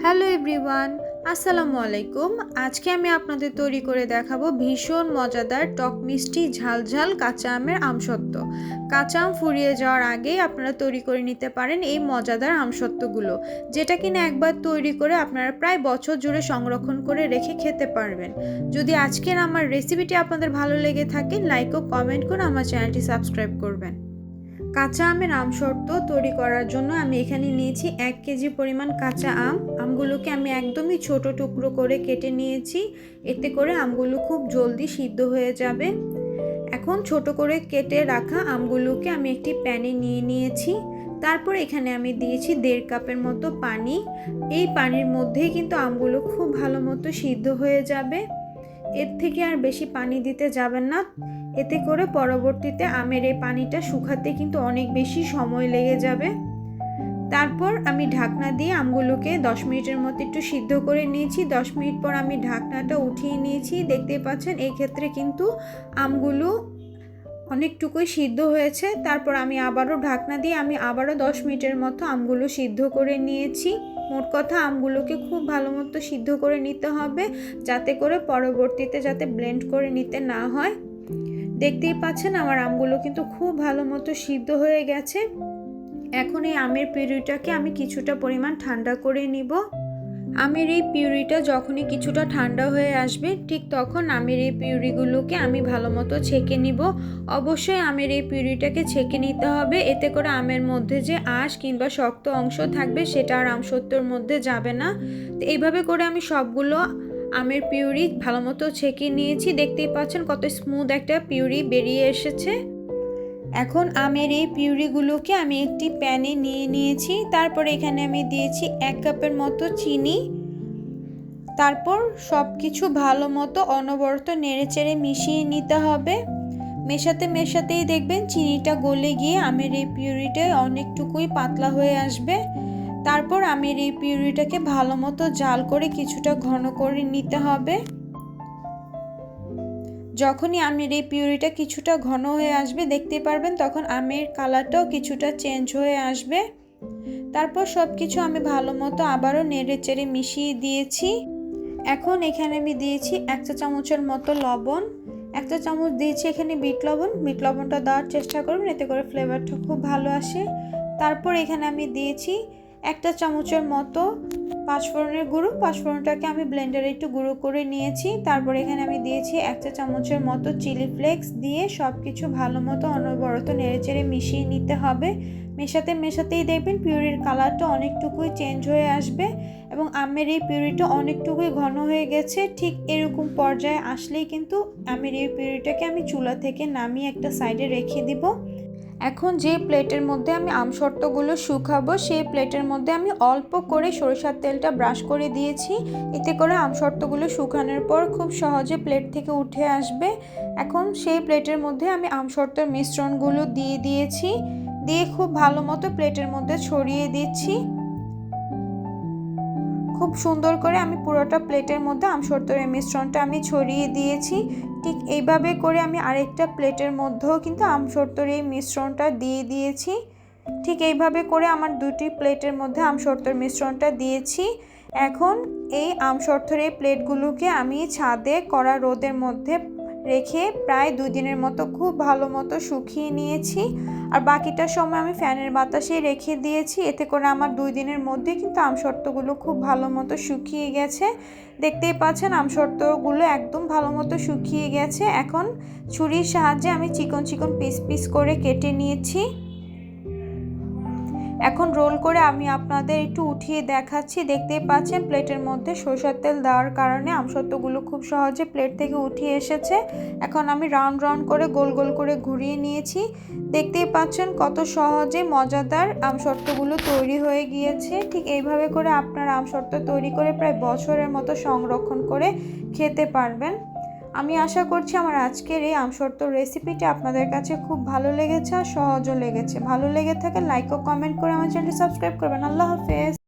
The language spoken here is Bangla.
হ্যালো এভরিওয়ান, আসসালামু আলাইকুম। আজকে আমি আপনাদের তৈরি করে দেখাবো ভীষণ মজাদার টক মিষ্টি ঝাল কাঁচা আমের আমসত্ত্ব। কাঁচা আম ফুরিয়ে যাওয়ার আগেই আপনারা তৈরি করে নিতে পারেন এই মজাদার আমসত্ত্বগুলো, যেটা কিনা একবার তৈরি করে আপনারা প্রায় বছর জুড়ে সংরক্ষণ করে রেখে খেতে পারবেন। যদি আজকের আমার রেসিপিটি আপনাদের ভালো লেগে থাকে, লাইক ও কমেন্ট করে আমার চ্যানেলটি সাবস্ক্রাইব করবেন। কাঁচা আমের আমসত্ত্ব তৈরি করার জন্য আমি এখানে নিয়েছি 1 কেজি পরিমাণ কাঁচা আমগুলোকে আমি একদমই ছোট টুকরো করে কেটে নিয়েছি। এতে করে আমগুলো খুব জলদি সিদ্ধ হয়ে যাবে। এখন ছোট করে কেটে রাখা আমগুলোকে আমি একটি প্যানে নিয়ে নিয়েছি। তারপর এখানে আমি দিয়েছি 1.5 কাপের মতো পানি। এই পানির মধ্যেই কিন্তু আমগুলো খুব ভালো মতো সিদ্ধ হয়ে যাবে। এর থেকে আর বেশি পানি দিতে যাবেন না, এতে করে পরবর্তীতে আমের এই পানিটা শুকাতে কিন্তু অনেক বেশি সময় লেগে যাবে। তারপর আমি ঢাকনা দিয়ে আমগুলোকে 10 মিনিটের মতো একটু সিদ্ধ করে নিয়েছি। 10 মিনিট পর আমি ঢাকনাটা উঠিয়ে নিয়েছি। দেখতেই পাচ্ছেন এই ক্ষেত্রে কিন্তু আমগুলো অনেকটুকুই সিদ্ধ হয়েছে। তারপর আমি আবারও ঢাকনা দিয়ে আমি আবারও 10 মিনিটের মতো আমগুলো সিদ্ধ করে নিয়েছি। মোট কথা আমগুলোকে খুব ভালো মতো সিদ্ধ করে নিতে হবে, যাতে করে পরবর্তীতে যাতে ব্লেন্ড করে নিতে না হয়। দেখতেই পাচ্ছেন আমার আমগুলো কিন্তু খুব ভালো মতো সিদ্ধ হয়ে গেছে। এখন এই আমের পিউরিটাকে আমি কিছুটা পরিমাণ ঠান্ডা করে নিব। আমের এই পিউরিটা যখনই কিছুটা ঠান্ডা হয়ে আসবে, ঠিক তখন আমের এই পিউরিগুলোকে আমি ভালো মতো ছেঁকে নিব। অবশ্যই আমের এই পিউরিটাকে ছেঁকে নিতে হবে, এতে করে আমের মধ্যে যে আঁশ কিংবা শক্ত অংশ থাকবে সেটা আর আমসত্ত্বর মধ্যে যাবে না। তো এইভাবে করে আমি সবগুলো আমের পিউরি ভালো মতো ছেঁকে নিয়েছি। দেখতেই পাচ্ছেন কত স্মুথ একটা পিউরি বেরিয়ে এসেছে। এখন আমের এই পিউরিগুলোকে আমি একটি প্যানে নিয়ে নিয়েছি। তারপর এখানে আমি দিয়েছি 1 কাপের মতো চিনি। তারপর সব কিছু ভালো মতো অনবরত নেড়েচেড়ে মিশিয়ে নিতে হবে। মেশাতেই দেখবেন চিনিটা গলে গিয়ে আমের এই পিউরিটা অনেকটুকুই পাতলা হয়ে আসবে। তারপর আমের এই পিউরিটাকে ভালো মতো জাল করে কিছুটা ঘন করে নিতে হবে। যখনই আমের এই পিউরিটা কিছুটা ঘন হয়ে আসবে, দেখতে পারবেন তখন আমের কালারটাও কিছুটা চেঞ্জ হয়ে আসবে। তারপর সব কিছু আমি ভালো মতো আবারও নেড়েচেড়ে মিশিয়ে দিয়েছি। এখন এখানে আমি দিয়েছি 1 চা চামচের মতো লবণ। 1 চা চামচ দিয়েছি এখানে বিট লবণটা দেওয়ার চেষ্টা করবেন, এতে করে ফ্লেভারটা খুব ভালো আসে। তারপর এখানে আমি দিয়েছি 1 চামচের মতো পাঁচফোড়নের গুঁড়ো। পাঁচফোড়নটাকে আমি ব্লেন্ডারে একটু গুঁড়ো করে নিয়েছি। তারপর এখানে আমি দিয়েছি 1 চা চামচের মতো চিলি ফ্লেক্স দিয়ে সব কিছু ভালো মতো অনবরত নেড়েচেড়ে মিশিয়ে নিতে হবে। মেশাতেই দেখবেন পিউরির কালারটা অনেকটুকুই চেঞ্জ হয়ে আসবে এবং আমের এই পিউরিটা অনেকটুকুই ঘন হয়ে গেছে। ঠিক এরকম পর্যায়ে আসলেই কিন্তু আমের এই পিউরিটাকে আমি চুলা থেকে নামিয়ে একটা সাইডে রেখে দিব। এখন যে প্লেটের মধ্যে আমি আমসত্ত্বগুলো শুকাবো, সেই প্লেটের মধ্যে আমি অল্প করে সরিষার তেলটা ব্রাশ করে দিয়েছি। এতে করে আমসত্ত্বগুলো শুকানোর পর খুব সহজে প্লেট থেকে উঠে আসবে। এখন সেই প্লেটের মধ্যে আমি আমসত্ত্বের মিশ্রণগুলো দিয়ে দিয়েছি। দিয়ে খুব ভালো মতো প্লেটের মধ্যে ছড়িয়ে দিচ্ছি। খুব সুন্দর করে আমি পুরোটা প্লেটের মধ্যে আমসত্ত্বের মিশ্রণটা আমি ছড়িয়ে দিয়েছি। ঠিক এইভাবে করে আমি আরেকটা প্লেটের মধ্যেও কিন্তু আমসত্ত্বের এই মিশ্রণটা দিয়ে দিয়েছি। ঠিক এইভাবে করে আমার দুটি প্লেটের মধ্যে আমসত্ত্বের মিশ্রণটা দিয়েছি। এখন এই আমসত্ত্বের এই প্লেটগুলোকে আমি ছাদে কড়া রোদের মধ্যে রেখে প্রায় 2 দিনের মতো খুব ভালো মতো শুকিয়ে নিয়েছি। আর বাকিটা সময় আমি ফ্যানের বাতাসে রেখে দিয়েছি। এতে করে আমার 2 দিনের মধ্যে কিন্তু আমসত্ত্বগুলো খুব ভালো মতো শুকিয়ে গেছে। দেখতেই পাচ্ছেন আমসত্ত্বগুলো একদম ভালো মতো শুকিয়ে গেছে। এখন ছুরির সাহায্যে আমি চিকন পিস করে কেটে নিয়েছি। এখন রোল করে আমি আপনাদের একটু উঠিয়ে দেখাচ্ছি। দেখতেই পাচ্ছেন প্লেটের মধ্যে সরষের তেল দেওয়ার কারণে আমসত্ত্বগুলো খুব সহজে প্লেট থেকে উঠিয়ে এসেছে। এখন আমি রাউন্ড করে গোল করে ঘুরিয়ে নিয়েছি। দেখতেই পাচ্ছেন কত সহজে মজাদার আমসত্ত্বগুলো তৈরি হয়ে গিয়েছে। ঠিক এইভাবে করে আপনারা আমসত্ত্ব তৈরি করে প্রায় বছরের মতো সংরক্ষণ করে খেতে পারবেন। আমি আশা করছি আমার আজকের এই আমসত্ত্ব রেসিপিটি আপনাদের কাছে খুব ভালো লেগেছে আর সহজও লেগেছে। ভালো লেগে থাকে লাইক ও কমেন্ট করে আমার চ্যানেলটি সাবস্ক্রাইব করবেন। আল্লাহ হাফেজ।